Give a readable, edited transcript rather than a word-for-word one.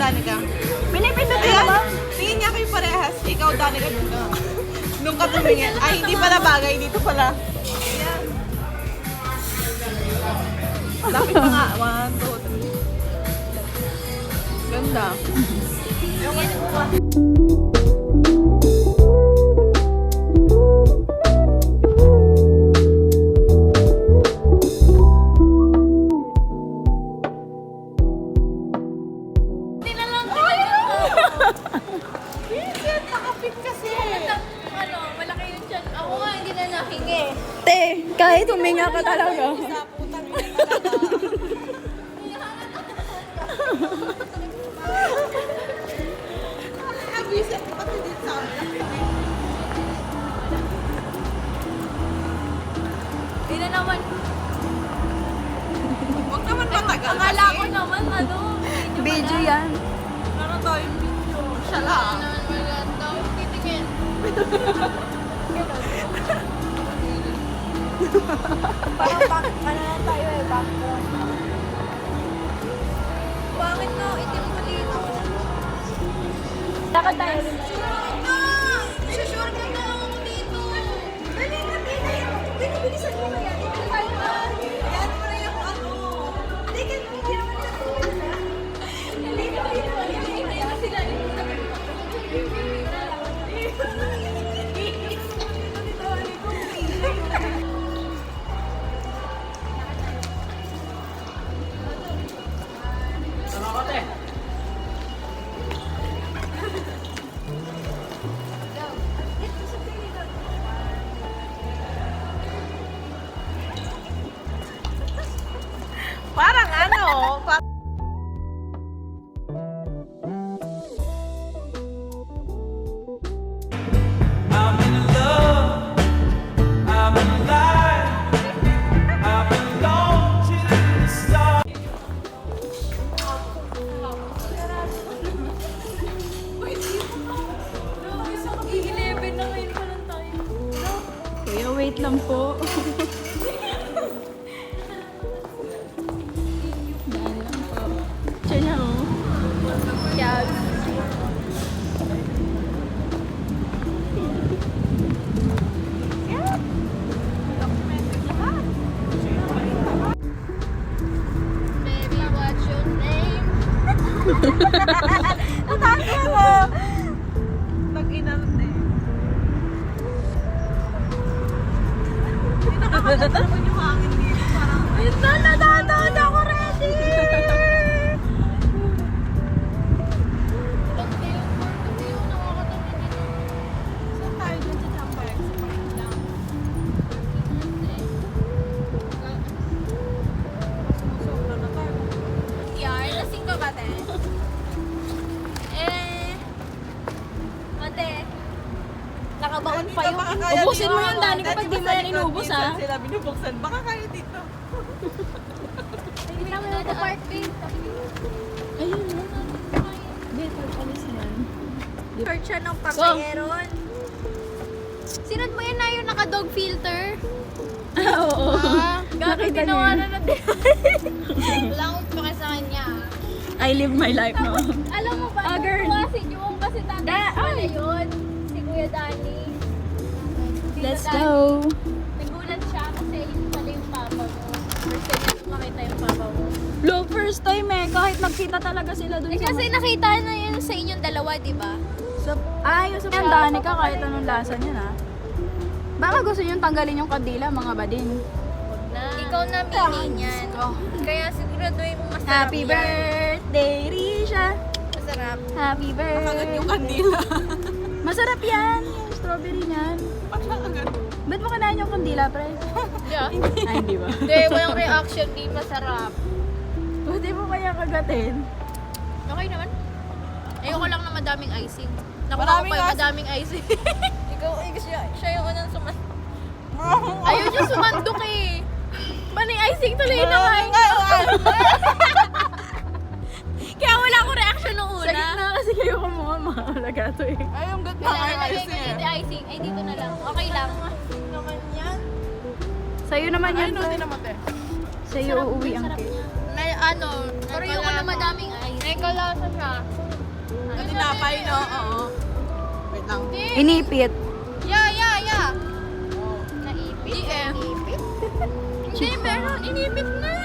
Danica. Pinipindot Ayan, tingin niya kayo parehas. Ikaw, Danica, nung ka tumingin. Ay, hindi pala bagay. Dito pala. Ayan. Lapit pa nga. 1, 2, 3. Ganda. Te, kahit huminga ka talaga. Sa putang ina talaga. Abisan ko pati din sa amin. Hindi na naman. Huwag naman matagal. Akala ko naman, Video yan. Ano tayong video? Siya lang. Titingin. Parang ano lang tayo eh, background. Bakit no? Itim ko dito. Lakad tayo. Sure ka na ako dito. Bilisan mo na yan. Yan mo na yung ano. Parang ano, I'm in love, I'm alive, I belong to the stars. I-11 na ngayon pa lang tayo. Kuya, wait lang po. Daan lang po. Siya niya oh. Yeah. Baby, what's your name? natanga mo. Nag-inant eh. Hindi nakakagat naman yung hangin dito. Parang, ayun na, nadadaan ako ready! Saan tayo dyan sa Champax? Sobra na tayo. Yar, lasing ka ba, te? Ate, nakabaon pa yung... Ubusin mo yan, Dani, kapag di mo yan inubos, ha? Sila binubuksan. Baka kaya dito. Hindi na mo park babe. Ayun na. Wait, pag-alis yan. Search siya ng papayeron. Sinod mo yun na yung naka-dog filter. Oo. Gagawin Nakita ginawa niya. na ng Wala akong pake sa kanya. I live my life, no? Alam mo ba, Ah, girl. si Jung kasi tatay Da- pala ay. yun. Si Kuya Danny. Tita Let's Danny. go. Nagulat siya kasi yun pala yung papa mo. First time niya makita yung papa mo. Look, first time eh. Kahit nagkita talaga sila dun Eh sa... kasi nakita na yun sa inyong dalawa, di ba? Yung sa Dani ka kahit anong lasa niya na. Baka gusto niyong tanggalin yung kandila, mga badin. Ikaw na mini niyan. Kaya siguraduhin mo masarap Happy yan. birthday, Risha! Masarap. Happy Kagat yung birthday! kandila. Masarap yan! Yung strawberry niyan. Ba't mo kinain yung kandila, pre? Yeah. Ay, hindi ba? Hindi, walang reaction. Di masarap. Buti mo kaya kagatin. Okay naman. Ayoko lang na madaming icing. Nakuha ko Maraming pa yung icing. madaming icing. Ikaw, siya yung unang sumandok. Ayun yung sumandok eh. Maning icing tuloy na kain ko. Kaya wala akong reaction nung Sa una. gitna kasi kayo kumuha mga lagato eh. Ay, yung ganda Kaya nga nalagay ayos ko dito eh. icing. Ay, dito na lang. Okay lang. Naman yan. Sa'yo naman Ay, yan, no, pre. din naman eh. Sa'yo uuwi ang Sarap cake. niya. ano, Pero yung na madaming ice. may kalasa siya. Ang tinapay, no? Oo. Wait lang. Inipit. Yeah. Naipit? Hindi, meron. Inipit na.